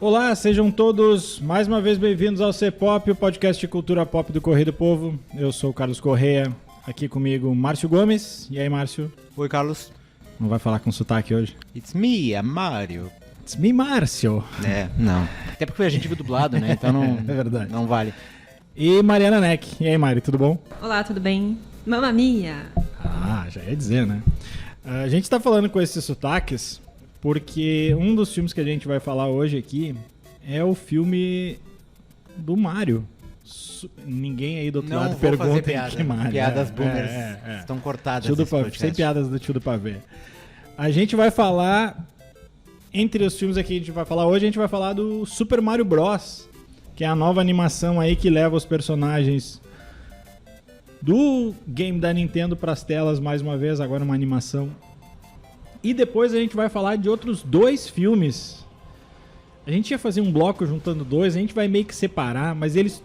Olá, sejam todos mais uma vez bem-vindos ao C-Pop, o podcast de cultura pop do Correio do Povo. Eu sou o Carlos Correia, aqui comigo Márcio Gomes. E aí, Márcio? Oi, Carlos. Não vai falar com sotaque hoje? It's me, é Mário. It's me, Márcio. Não. Até porque a gente viu dublado, né? Então não, É verdade. Não vale. E Mariana Neck. E aí, Mari, tudo bom? Olá, tudo bem? Mamma mia! Ah, já ia dizer, né? A gente tá falando com esses sotaques porque um dos filmes que a gente vai falar hoje aqui é o filme do Mario. Ninguém aí do outro lado pergunta que Mario. Piadas boomers estão cortadas sem piadas do tio do pavê. A gente vai falar, entre os filmes aqui que a gente vai falar hoje, a gente vai falar do Super Mario Bros., que é a nova animação aí que leva os personagens do game da Nintendo para as telas mais uma vez, agora uma animação. E depois a gente vai falar de outros dois filmes. A gente ia fazer um bloco juntando dois, a gente vai meio que separar, mas eles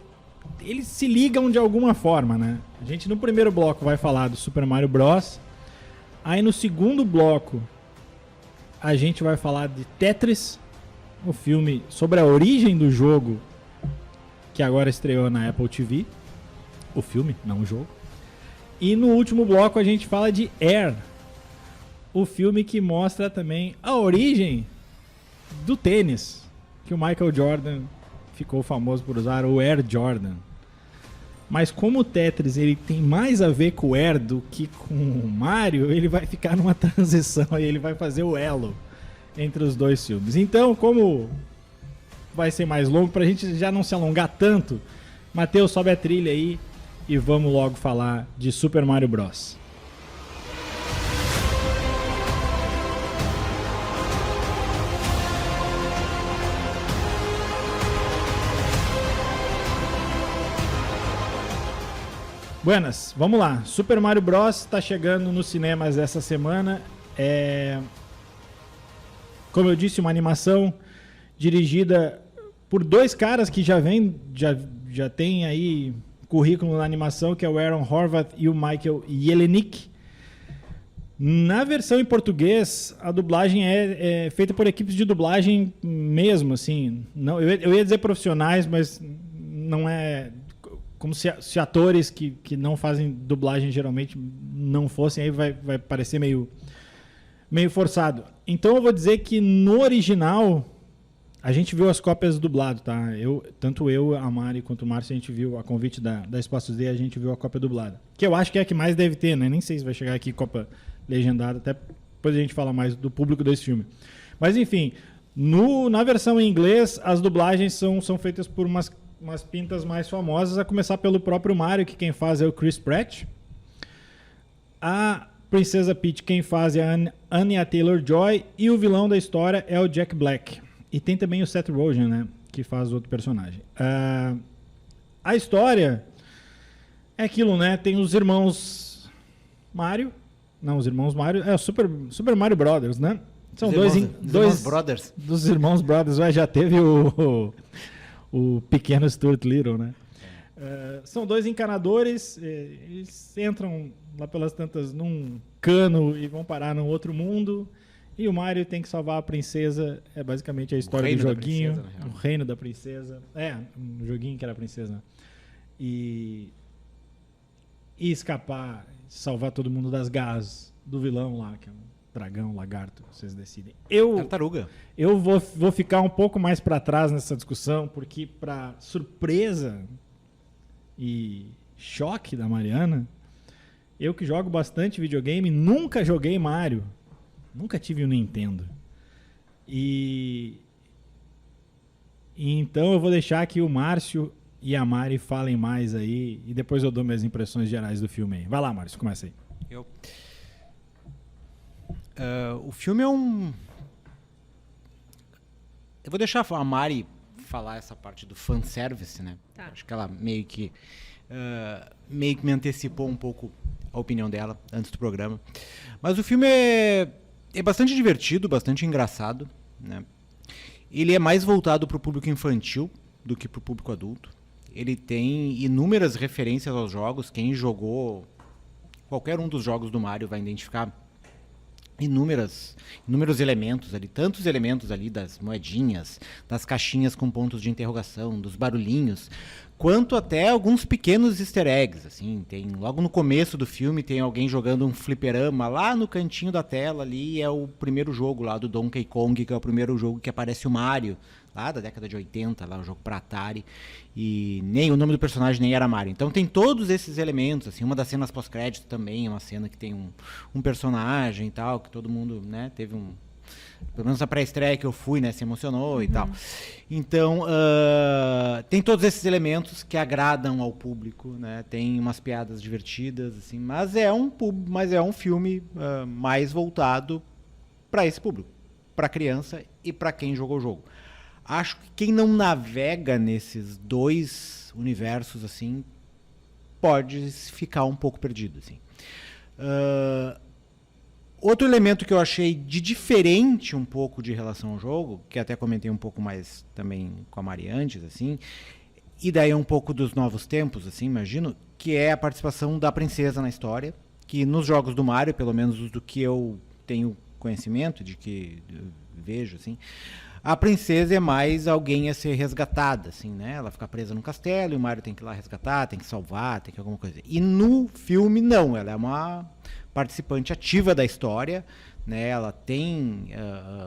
se ligam de alguma forma, né? A gente no primeiro bloco vai falar do Super Mario Bros. Aí no segundo bloco a gente vai falar de Tetris, o filme sobre a origem do jogo que agora estreou na Apple TV. O filme, não o jogo. E no último bloco a gente fala de Air, o filme que mostra também a origem do tênis, que o Michael Jordan ficou famoso por usar, o Air Jordan. Mas como o Tetris ele tem mais a ver com o Air do que com o Mario, ele vai ficar numa transição e ele vai fazer o elo entre os dois filmes. Então, como vai ser mais longo, pra gente já não se alongar tanto, Matheus, sobe a trilha aí e vamos logo falar de Super Mario Bros. Buenas, vamos lá. Super Mario Bros. Está chegando nos cinemas essa semana. Como eu disse, uma animação dirigida por dois caras que já tem aí currículo na animação, que é o Aaron Horvath e o Michael Jelenic. Na versão em português, a dublagem é feita por equipes de dublagem mesmo, assim. Não, eu ia dizer profissionais, mas não é... Como se atores que não fazem dublagem geralmente não fossem, aí vai parecer meio forçado. Então eu vou dizer que no original a gente viu as cópias dublado, tá? Tanto eu, a Mari quanto o Márcio, a gente viu a convite da Espaços D, a gente viu a cópia dublada. Que eu acho que é a que mais deve ter, né? Nem sei se vai chegar aqui cópia legendada, até depois a gente fala mais do público desse filme. Mas enfim, na versão em inglês, as dublagens são feitas por umas pintas mais famosas, a começar pelo próprio Mario, que quem faz é o Chris Pratt. A Princesa Peach, quem faz é a Anya Taylor-Joy, e o vilão da história é o Jack Black. E tem também o Seth Rogen, né, que faz outro personagem. A história é aquilo, né, tem os irmãos Mario, não, os irmãos Mario, é o Super Mario Brothers, né? São dois irmãos Brothers. Dos irmãos Brothers, já teve o pequeno Stuart Little, né? São dois encanadores, eles entram lá pelas tantas num cano e vão parar num outro mundo, e o Mario tem que salvar a princesa. É basicamente a história do joguinho, o reino da princesa. Um joguinho que era a princesa. E escapar, salvar todo mundo das garras do vilão lá, que é um dragão, lagarto, vocês decidem. Tartaruga. Eu vou ficar um pouco mais para trás nessa discussão, porque, para surpresa e choque da Mariana, eu que jogo bastante videogame, nunca joguei Mario. Nunca tive um Nintendo. E então eu vou deixar que o Márcio e a Mari falem mais aí, e depois eu dou minhas impressões gerais do filme aí. Vai lá, Márcio, começa aí. O filme é um... Eu vou deixar a Mari falar essa parte do fanservice, né? Tá. Acho que ela meio que me antecipou um pouco a opinião dela antes do programa. Mas o filme é bastante divertido, bastante engraçado, né? Ele é mais voltado para o público infantil do que para o público adulto. Ele tem inúmeras referências aos jogos. Quem jogou qualquer um dos jogos do Mario vai identificar inúmeros elementos ali, tantos elementos ali das moedinhas, das caixinhas com pontos de interrogação, dos barulhinhos, quanto até alguns pequenos easter eggs, assim, tem logo no começo do filme tem alguém jogando um fliperama lá no cantinho da tela ali, é o primeiro jogo lá do Donkey Kong, que é o primeiro jogo que aparece o Mario, lá da década de 80, lá o jogo para Atari, e nem o nome do personagem nem era Mario. Então tem todos esses elementos, assim, uma das cenas pós-crédito também é uma cena que tem um personagem e tal, que todo mundo, né, teve pelo menos a pré-estreia que eu fui, né, se emocionou e tal. Então, tem todos esses elementos que agradam ao público, né, tem umas piadas divertidas, assim, mas é um filme mais voltado para esse público, para criança e para quem jogou o jogo. Acho que quem não navega nesses dois universos, assim, pode ficar um pouco perdido, assim. Outro elemento que eu achei de diferente um pouco de relação ao jogo, que até comentei um pouco mais também com a Mari antes, assim, e daí um pouco dos novos tempos, assim, imagino, que é a participação da princesa na história, que nos jogos do Mario, pelo menos do que eu tenho conhecimento, de que eu vejo, assim, a princesa é mais alguém a ser resgatada, assim, né? Ela fica presa no castelo e o Mario tem que ir lá resgatar, tem que salvar, tem que alguma coisa. E no filme, não. Ela é uma participante ativa da história, né? Ela tem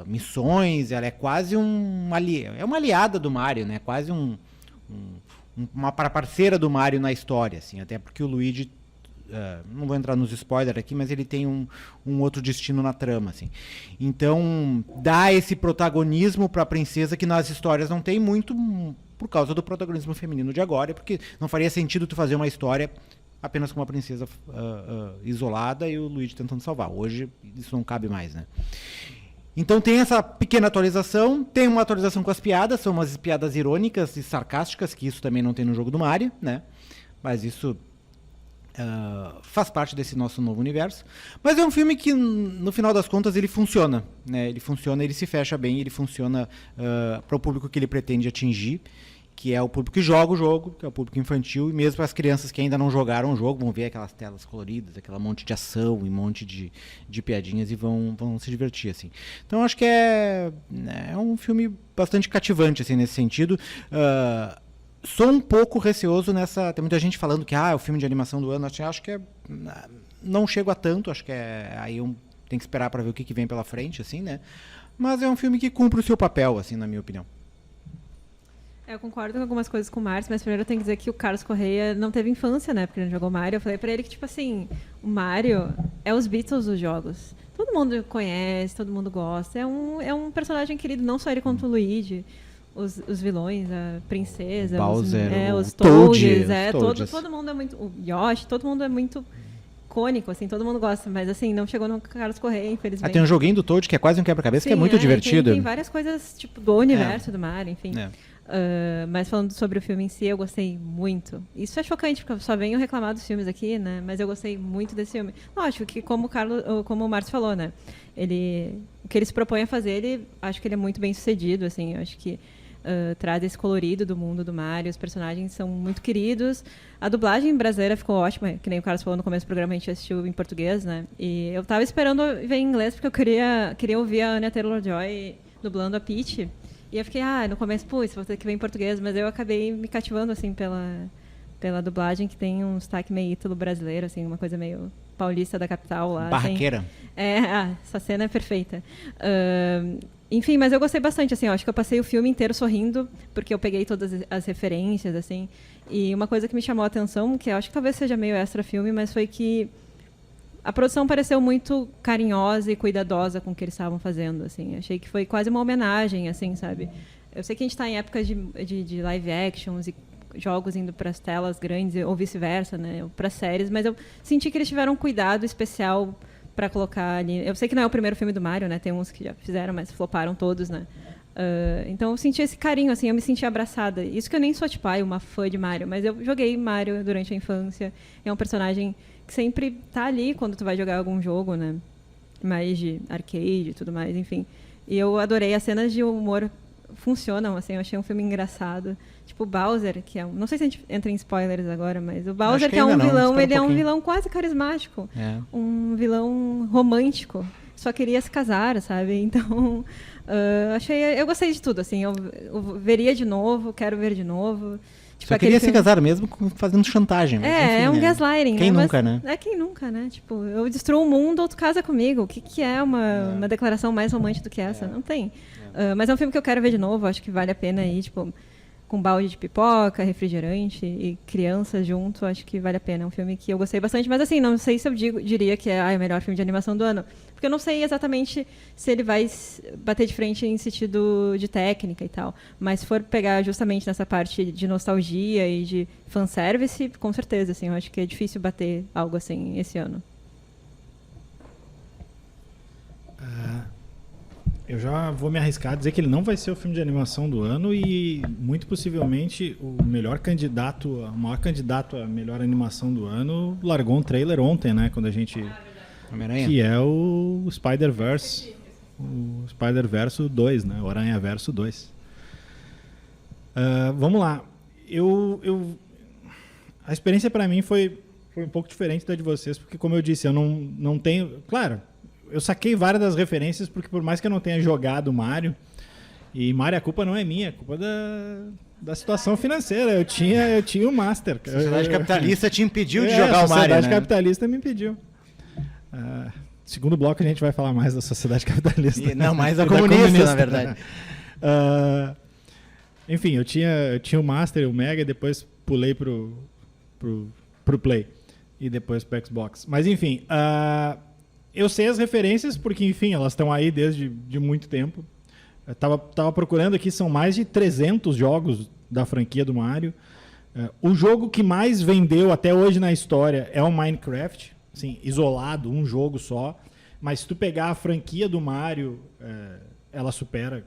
missões, ela é quase uma aliada do Mario, né? Quase uma parceira do Mario na história, assim. Até porque o Luigi... não vou entrar nos spoilers aqui, mas ele tem um outro destino na trama, assim. Então, dá esse protagonismo para a princesa que nas histórias não tem muito por causa do protagonismo feminino de agora, porque não faria sentido tu fazer uma história apenas com uma princesa isolada e o Luigi tentando salvar. Hoje isso não cabe mais, né? Então tem essa pequena atualização, tem uma atualização com as piadas, são umas piadas irônicas e sarcásticas, que isso também não tem no jogo do Mario, né? Mas isso faz parte desse nosso novo universo. Mas é um filme que, no final das contas, ele funciona, né? Ele se fecha bem, ele funciona para o público que ele pretende atingir, que é o público que joga o jogo, que é o público infantil, e mesmo para as crianças que ainda não jogaram o jogo, vão ver aquelas telas coloridas, aquela monte de ação e monte de piadinhas e vão se divertir, assim. Então, acho que é um filme bastante cativante, assim, nesse sentido. Sou um pouco receoso nessa... Tem muita gente falando que é o filme de animação do ano. Acho que não chego a tanto. Acho que aí tem que esperar para ver o que vem pela frente, assim, né? Mas é um filme que cumpre o seu papel, assim, na minha opinião. Eu concordo com algumas coisas com o Márcio, mas primeiro eu tenho que dizer que o Carlos Correia não teve infância, né? Porque ele não jogou Mario. Eu falei pra ele que, tipo assim, o Mario é os Beatles dos jogos. Todo mundo conhece, todo mundo gosta. É um personagem querido, não só ele quanto o Luigi. Os vilões, a princesa, Bowser, os Toads, Toads. Todo mundo é muito... O Yoshi, todo mundo é muito icônico, assim, todo mundo gosta, mas assim, não chegou no Carlos Correia, infelizmente. Tem um joguinho do Toad que é quase um quebra-cabeça, que é muito divertido. Tem várias coisas, tipo, do universo do Mario, enfim. Mas falando sobre o filme em si, eu gostei muito. Isso é chocante, porque eu só venho reclamar dos filmes aqui, né? Mas eu gostei muito desse filme. Lógico que, como o Márcio falou, né? O que ele se propõe a fazer, acho que ele é muito bem sucedido, assim, eu acho que traz esse colorido do mundo do Mario, os personagens são muito queridos. A dublagem brasileira ficou ótima, que nem o Carlos falou no começo do programa, a gente assistiu em português, né? E eu tava esperando ver em inglês, porque eu queria ouvir a Anya Taylor-Joy dublando a Peach. E eu fiquei, no começo, vou ter que ver em português, mas eu acabei me cativando, assim, pela dublagem, que tem um sotaque meio ítalo-brasileiro, assim, uma coisa meio paulista da capital lá. Barraqueira. Assim. Essa cena é perfeita. Enfim, mas eu gostei bastante, assim, eu acho que eu passei o filme inteiro sorrindo, porque eu peguei todas as referências, assim, e uma coisa que me chamou a atenção, que eu acho que talvez seja meio extra filme, mas foi que a produção pareceu muito carinhosa e cuidadosa com o que eles estavam fazendo, assim, achei que foi quase uma homenagem, assim, sabe? Eu sei que a gente está em época de live actions e jogos indo para as telas grandes, ou vice-versa, né, para séries, mas eu senti que eles tiveram um cuidado especial para colocar ali. Eu sei que não é o primeiro filme do Mario, né? Tem uns que já fizeram, mas floparam todos, né? Então eu senti esse carinho, assim, eu me senti abraçada. Isso que eu nem sou, tipo, uma fã de Mario, mas eu joguei Mario durante a infância. É um personagem que sempre tá ali quando tu vai jogar algum jogo, né? Mais de arcade e tudo mais, enfim. E eu adorei. As cenas de humor funcionam, assim, eu achei um filme engraçado. Tipo, o Bowser, que é não sei se a gente entra em spoilers agora, mas o Bowser, que é um vilão, ele é um vilão quase carismático. Um vilão romântico. só queria se casar, sabe? Então, eu gostei de tudo, assim, eu veria de novo, quero ver de novo. Tipo, Só queria se casar mesmo fazendo chantagem. Mas, enfim, é um gaslighting. Quem né? nunca, né? Quem nunca, né? Tipo, eu destruo o mundo ou tu casa comigo. O que é uma declaração mais romântica do que essa? Não tem. Mas é um filme que eu quero ver de novo, acho que vale a pena ir, tipo, com balde de pipoca, refrigerante e crianças junto, acho que vale a pena. É um filme que eu gostei bastante, mas assim, não sei se eu diria que é o melhor filme de animação do ano. Porque eu não sei exatamente se ele vai bater de frente em sentido de técnica e tal. Mas se for pegar justamente nessa parte de nostalgia e de fanservice, com certeza, assim, eu acho que é difícil bater algo assim esse ano. Eu já vou me arriscar a dizer que ele não vai ser o filme de animação do ano e muito possivelmente o maior candidato a melhor animação do ano largou um trailer ontem, né? Quando a gente... Que é o Spider-Verse. O Spider-Verse 2, né? O Aranha-Verso 2. Vamos lá. A experiência para mim foi um pouco diferente da de vocês, porque como eu disse, eu não tenho... Claro, eu saquei várias das referências, porque por mais que eu não tenha jogado Mario, e Mario a culpa não é minha, a culpa da situação financeira. Eu tinha o Master. A sociedade capitalista te impediu de jogar o Mario, A sociedade né? capitalista me impediu. Segundo bloco a gente vai falar mais da sociedade capitalista. Não, mais da comunista, na verdade. Enfim, eu tinha o Master e o Mega, e depois pulei pro Play. E depois pro Xbox. Mas enfim, eu sei as referências, porque enfim, elas estão aí desde muito tempo. Eu tava procurando aqui, são mais de 300 jogos da franquia do Mario. O jogo que mais vendeu até hoje na história é o Minecraft. Assim, isolado, um jogo só. Mas se tu pegar a franquia do Mario, ela supera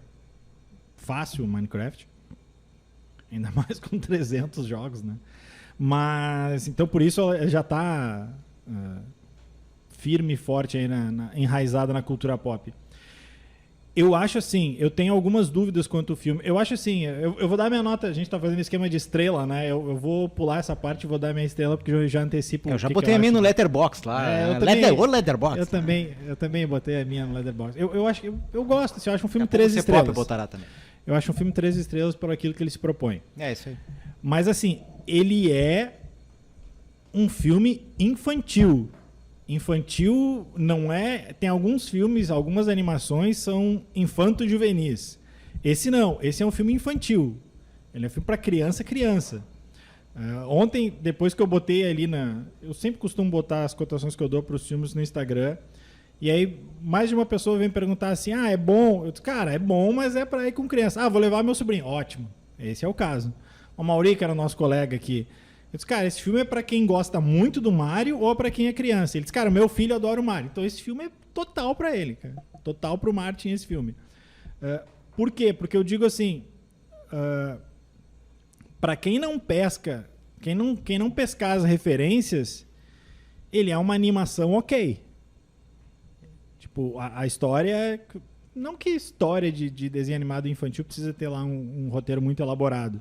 fácil o Minecraft. Ainda mais com 300 jogos, né? Mas, então por isso ela já está firme e forte aí enraizada na cultura pop. Eu acho assim, eu tenho algumas dúvidas quanto ao filme. Eu acho assim, eu vou dar minha nota, a gente está fazendo esquema de estrela, né? Eu vou pular essa parte e vou dar minha estrela, porque eu já antecipo. Eu já botei a minha no Letterboxd lá. Eu também botei a minha no Letterboxd. Eu acho, eu gosto, assim, eu acho um filme 13 estrelas. Você botará também. Eu acho um filme 13 estrelas por aquilo que ele se propõe. É isso aí. Mas assim, ele é um filme infantil. Infantil não é... Tem alguns filmes, algumas animações são infanto-juvenis. Esse não, esse é um filme infantil. Ele é um filme para criança. Ontem, depois que eu botei ali eu sempre costumo botar as cotações que eu dou para os filmes no Instagram. E aí, mais de uma pessoa vem perguntar assim, é bom? Eu disse, cara, é bom, mas é para ir com criança. Vou levar meu sobrinho. Ótimo, esse é o caso. O Mauri, que era o nosso colega aqui, eu disse, cara, esse filme é pra quem gosta muito do Mario ou pra quem é criança. Ele disse, cara, meu filho adora o Mario. Então esse filme é total pra ele, cara. Total pro Martin esse filme. Por quê? Porque eu digo assim, pra quem não pesca, quem não pescar as referências, ele é uma animação ok. Tipo, a história... Não que história de desenho animado infantil precisa ter lá um roteiro muito elaborado.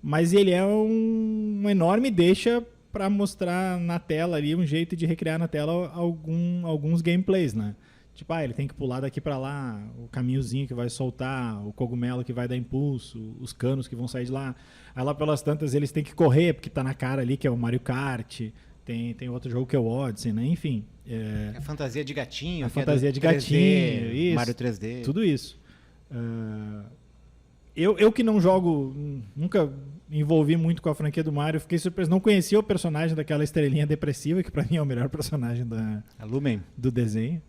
Mas ele é uma enorme deixa para mostrar na tela ali, um jeito de recriar na tela alguns gameplays, né? Tipo, ele tem que pular daqui para lá, o caminhozinho que vai soltar, o cogumelo que vai dar impulso, os canos que vão sair de lá. Aí lá pelas tantas eles têm que correr, porque tá na cara ali que é o Mario Kart, tem outro jogo que é o Odyssey, né? Enfim. A fantasia de gatinho. A fantasia de gatinho, isso. Mario 3D. Tudo isso. Eu que não jogo, nunca me envolvi muito com a franquia do Mario, fiquei surpreso, não conhecia o personagem daquela estrelinha depressiva, que pra mim é o melhor personagem do desenho.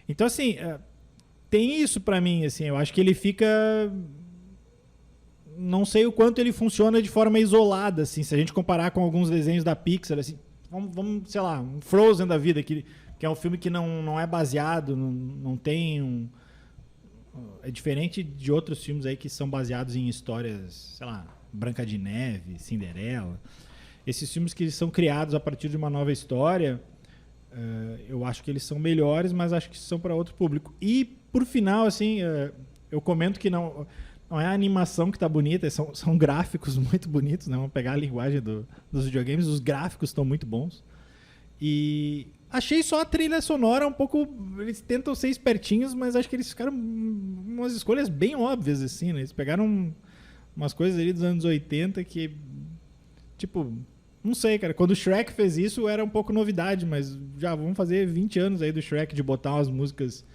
Então assim, tem isso pra mim, assim, eu acho que ele fica... Não sei o quanto ele funciona de forma isolada, assim, se a gente comparar com alguns desenhos da Pixar, assim, vamos sei lá, um Frozen da vida, que é um filme que não é baseado, não tem é diferente de outros filmes aí que são baseados em histórias, sei lá, Branca de Neve, Cinderela. Esses filmes que são criados a partir de uma nova história, eu acho que eles são melhores, mas acho que são para outro público. E, por final, assim, eu comento que não é a animação que está bonita, são gráficos muito bonitos, né? Vamos pegar a linguagem dos videogames, os gráficos estão muito bons. E Achei só a trilha sonora um pouco... Eles tentam ser espertinhos, mas acho que eles ficaram umas escolhas bem óbvias, assim, né? Eles pegaram umas coisas ali dos anos 80 que... Tipo... Não sei, cara. Quando o Shrek fez isso, era um pouco novidade, mas já vamos fazer 20 anos aí do Shrek de botar umas músicas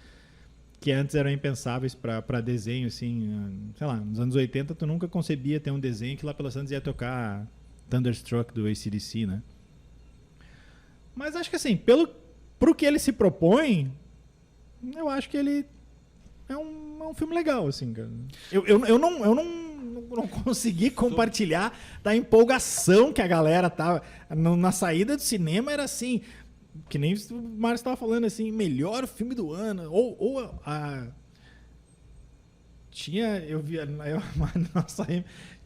que antes eram impensáveis pra desenho, assim. Sei lá, nos anos 80 tu nunca concebia ter um desenho que lá pelas tantas ia tocar Thunderstruck do AC/DC, né? Mas acho que assim, pro que ele se propõe, eu acho que ele é um filme legal, assim, cara. Eu não consegui compartilhar da empolgação que a galera tava. Na saída do cinema era assim, que nem o Márcio estava falando, assim, melhor filme do ano. Tinha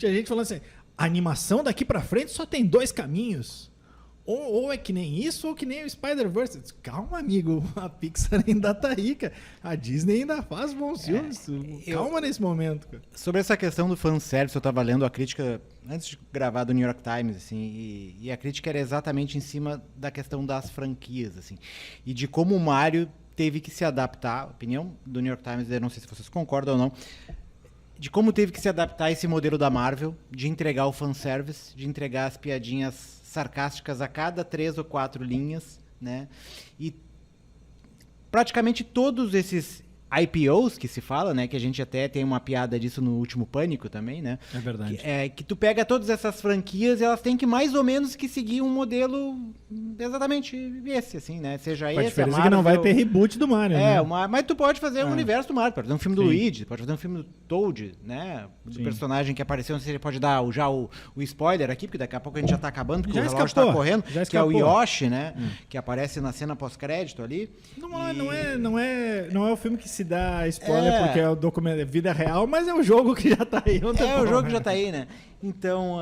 gente falando assim, a animação daqui pra frente só tem 2 caminhos. Ou é que nem isso, ou que nem o Spider-Verse. Calma, amigo, a Pixar ainda tá rica. A Disney ainda faz bons filmes. Calma nesse momento, cara. Sobre essa questão do fanservice, eu tava lendo a crítica antes de gravar do New York Times, assim, e a crítica era exatamente em cima da questão das franquias, assim, e de como o Mario teve que se adaptar. A opinião do New York Times, eu não sei se vocês concordam ou não, de como teve que se adaptar a esse modelo da Marvel, de entregar o fanservice, de entregar as piadinhas sarcásticas a cada 3 ou 4 linhas, né? E praticamente todos esses IPOs que se fala, né? Que a gente até tem uma piada disso no último Pânico também, né? É verdade. Que tu pega todas essas franquias e elas têm que mais ou menos que seguir um modelo exatamente esse, assim, né? Seja esse, a diferença é que não vai ter reboot do Mario, né? Mas tu pode fazer um universo do Mario, pode fazer um filme do Luigi, pode fazer um filme do Toad, né? Do personagem que apareceu, não sei se ele pode dar já o spoiler aqui, porque daqui a pouco a gente já tá acabando, porque o relógio tá correndo, que é o Yoshi, né? Que aparece na cena pós-crédito ali. Não é o filme que se dá spoiler porque é o documento, é vida real, mas é o jogo que já tá aí. O jogo que já tá aí, né? Então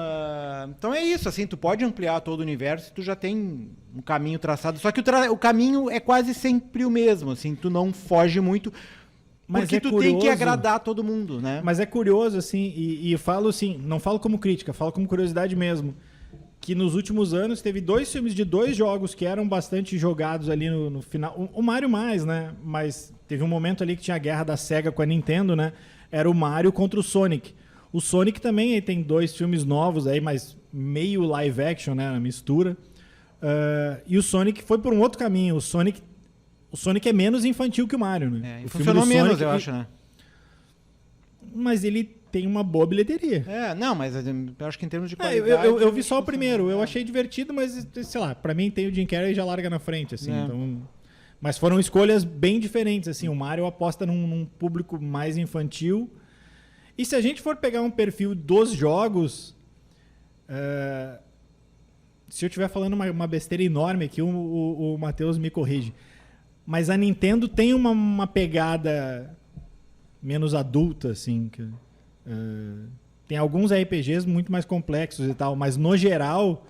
é isso, assim, tu pode ampliar todo o universo, tu já tem um caminho traçado, só que o caminho é quase sempre o mesmo, assim, tu não foge muito, porque tu tem que agradar todo mundo, né? Mas é curioso, assim, e eu falo assim, não falo como crítica, falo como curiosidade mesmo, que nos últimos anos teve 2 filmes de 2 jogos que eram bastante jogados ali no final. O Mario mais, né? Mas teve um momento ali que tinha a guerra da SEGA com a Nintendo, né? Era o Mario contra o Sonic. O Sonic também tem 2 filmes novos aí, mas meio live action, né? Na mistura. E o Sonic foi por um outro caminho. O Sonic é menos infantil que o Mario, né? E funcionou menos, eu acho, né? Mas ele tem uma boa bilheteria. Mas eu acho que em termos de qualidade... Eu vi só o primeiro, eu achei divertido, mas, sei lá, pra mim tem o Jim Carrey e já larga na frente, assim, então... Mas foram escolhas bem diferentes, assim, o Mario aposta num público mais infantil, e se a gente for pegar um perfil dos jogos, se eu estiver falando uma besteira enorme aqui, o Matheus me corrige, mas a Nintendo tem uma pegada menos adulta, assim, que... tem alguns RPGs muito mais complexos e tal, mas no geral,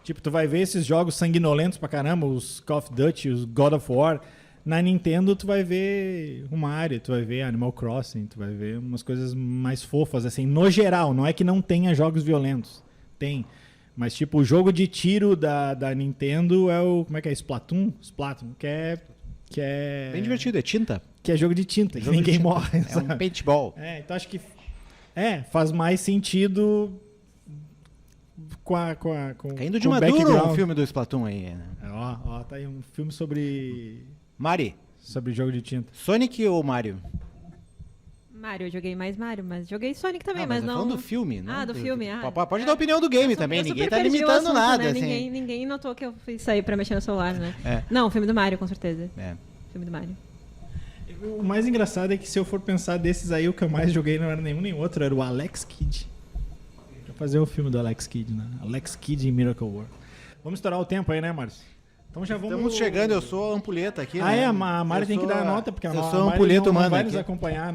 tipo, tu vai ver esses jogos sanguinolentos pra caramba, os Call of Duty, os God of War. Na Nintendo tu vai ver o Mario, tu vai ver Animal Crossing, tu vai ver umas coisas mais fofas, assim, no geral. Não é que não tenha jogos violentos, tem. Mas tipo, o jogo de tiro da Nintendo é o, como é que é? Splatoon, que é... Bem divertido, é tinta. Que é jogo de tinta, que ninguém morre. É um paintball. Então acho que faz mais sentido com Caindo de com maduro um filme do Splatoon aí, né? Tá aí um filme sobre jogo de tinta. Sonic ou Mario? Mario, eu joguei mais Mario, mas joguei Sonic também, mas não... falando do filme, né? Do filme, Pode dar a opinião do game também, ninguém tá limitando assunto, nada, né? assim. Ninguém notou que eu fiz sair pra mexer no celular, né? Não, o filme do Mario, com certeza. Filme do Mario. O mais engraçado é que se eu for pensar desses aí, o que eu mais joguei não era nenhum nem outro, era o Alex Kidd. Vou fazer o filme do Alex Kidd, né? Alex Kidd em Miracle World. Vamos estourar o tempo aí, né, Márcio? Então já vamos... Estamos chegando, eu sou a ampulheta aqui, né? A Mari tem que dar a nota, porque a Mari não vai nos acompanhar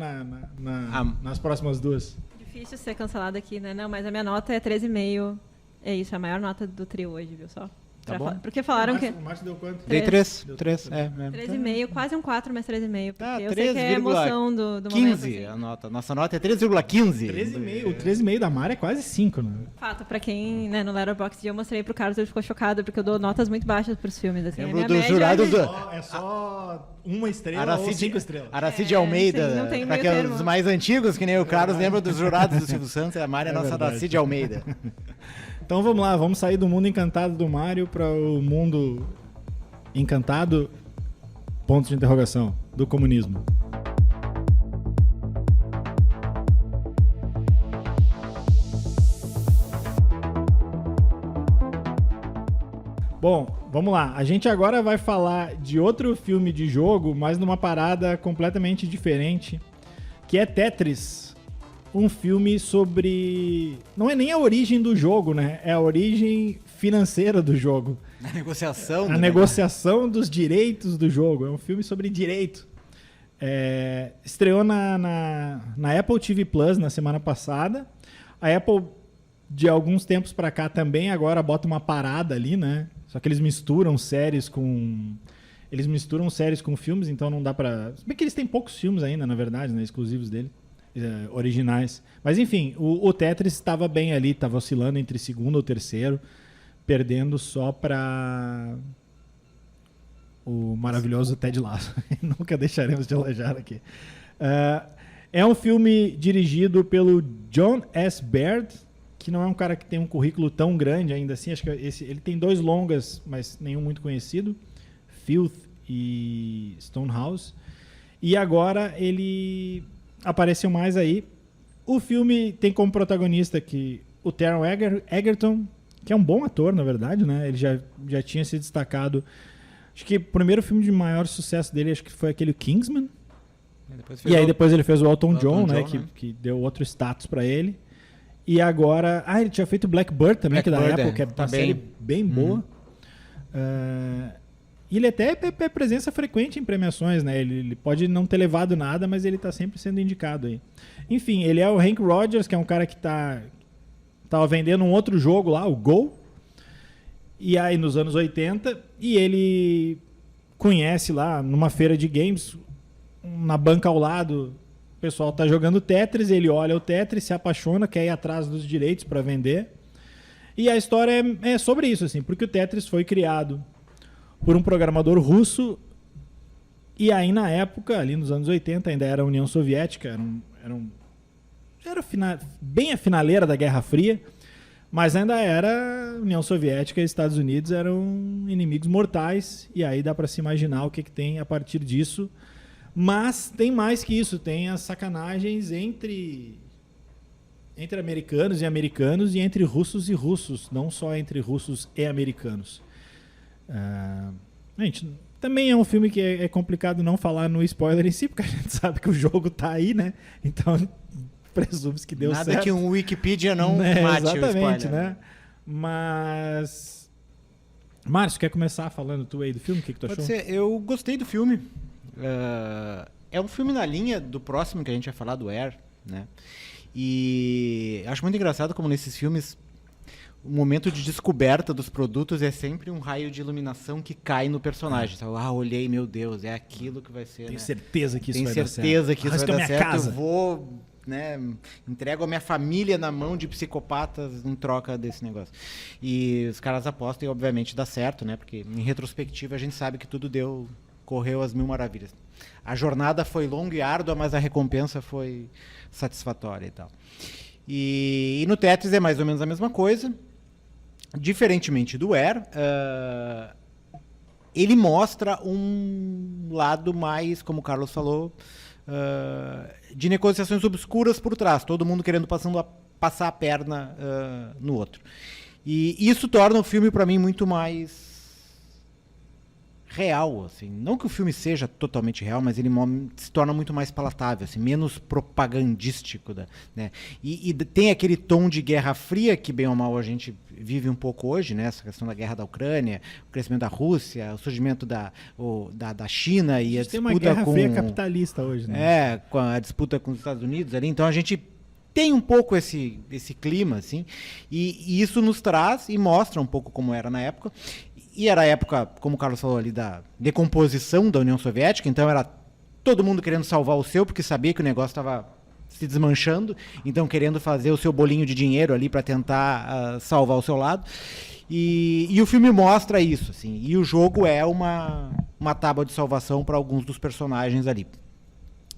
nas próximas 2. Difícil ser cancelado aqui, né? Não, mas a minha nota é 13,5. É isso, a maior nota do trio hoje, viu só? Tá bom? Porque falaram que... O Márcio deu quanto? Dei 3. Deu 3, 3,5, quase um 4, mas 3,5. Porque Tá, eu sei que é a emoção do momento. 15 assim. a nota. Nossa nota é 3,15. 13,5. O 13,5 da Mara é quase 5, né? Fato, pra quem, né, no Letterboxd eu mostrei pro Carlos, ele ficou chocado, porque eu dou notas muito baixas pros filmes. Assim. Lembro A minha dos média jurados É só uma estrela ou 5 estrelas. Aracide Almeida, sim, não tem pra meio quem é termo. os mais antigos, que nem o Carlos, lembra dos jurados do Silvio Santos, e a Mari é nossa verdade. Aracide Almeida. Então vamos lá, vamos sair do mundo encantado do Mario para o mundo encantado, ponto de interrogação, do comunismo. Bom, vamos lá. A gente agora vai falar de outro filme de jogo, mas numa parada completamente diferente, que é Tetris. Um filme sobre... Não é nem a origem do jogo, né? É a origem financeira do jogo. A negociação. A negociação dos direitos do jogo. É um filme sobre direito. Estreou na Apple TV Plus na semana passada. A Apple, de alguns tempos pra cá, também agora bota uma parada ali, né? Só que eles misturam séries com... Eles misturam séries com filmes, então não dá pra... Se bem que eles têm poucos filmes ainda, na verdade, né? Exclusivos dele. Originais. Mas enfim, o Tetris estava bem ali, estava oscilando entre segundo ou terceiro, perdendo só para o maravilhoso Ted Lasso. Nunca deixaremos de elogiar aqui. É um filme dirigido pelo John S. Baird, que não é um cara que tem um currículo tão grande ainda assim. Acho que ele tem 2 longas, mas nenhum muito conhecido, Filth e Stonehouse. E agora ele apareceu mais aí. O filme tem como protagonista aqui o Taron Egerton, que é um bom ator, na verdade, né? Ele já tinha se destacado. Acho que o primeiro filme de maior sucesso dele acho que foi aquele Kingsman. E aí depois ele fez o Elton John, né? Que deu outro status pra ele. E agora... ele tinha feito Blackbird também, que é da Apple, que é uma série bem boa. E ele até é presença frequente em premiações, né? Ele pode não ter levado nada, mas ele tá sempre sendo indicado aí. Enfim, ele é o Hank Rogers, que é um cara que tava vendendo um outro jogo lá, o Go. E aí nos anos 80, e ele conhece lá numa feira de games, na banca ao lado, o pessoal tá jogando Tetris, ele olha o Tetris, se apaixona, quer ir atrás dos direitos para vender. E a história é sobre isso, assim, porque o Tetris foi criado por um programador russo, e aí na época, ali nos anos 80, ainda era a União Soviética, era bem a finaleira da Guerra Fria, mas ainda era a União Soviética e Estados Unidos eram inimigos mortais, e aí dá para se imaginar o que tem a partir disso. Mas tem mais que isso, tem as sacanagens entre americanos e entre russos e russos, não só entre russos e americanos. Gente, também é um filme que é complicado não falar no spoiler em si, porque a gente sabe que o jogo tá aí, né? Então, presume-se que deu certo. Nada que um Wikipedia não mate exatamente, o spoiler. Né? Mas... Márcio, quer começar falando tu aí do filme? O que tu achou? Pode ser. Eu gostei do filme. É um filme na linha do próximo que a gente vai falar, do Air, né? E acho muito engraçado como nesses filmes o momento de descoberta dos produtos é sempre um raio de iluminação que cai no personagem. Então, olhei, meu Deus, é aquilo que vai ser. Tenho né? certeza que isso Tenho vai dar certo. certeza que isso vai dar certo. Casa. Eu vou, né, entrego a minha família na mão de psicopatas em troca desse negócio. E os caras apostam e obviamente dá certo, né? Porque em retrospectiva a gente sabe que tudo correu às mil maravilhas. A jornada foi longa e árdua, mas a recompensa foi satisfatória e tal. E no Tetris é mais ou menos a mesma coisa. Diferentemente do Air, ele mostra um lado mais, como o Carlos falou, de negociações obscuras por trás. Todo mundo querendo passar a perna no outro. E isso torna o filme, para mim, muito mais real, assim. Não que o filme seja totalmente real, mas ele se torna muito mais palatável, assim, menos propagandístico, né? E tem aquele tom de Guerra Fria que bem ou mal a gente vive um pouco hoje, né? Essa questão da guerra da Ucrânia, o crescimento da Rússia, o surgimento da China e a disputa tem uma Guerra Fria capitalista hoje, né? Com a disputa com os Estados Unidos ali. Então a gente tem um pouco esse clima, assim, e isso nos traz e mostra um pouco como era na época. E era a época, como o Carlos falou ali, da decomposição da União Soviética, então era todo mundo querendo salvar o seu, porque sabia que o negócio estava se desmanchando, então querendo fazer o seu bolinho de dinheiro ali para tentar salvar o seu lado. E o filme mostra isso, assim, e o jogo é uma tábua de salvação para alguns dos personagens ali.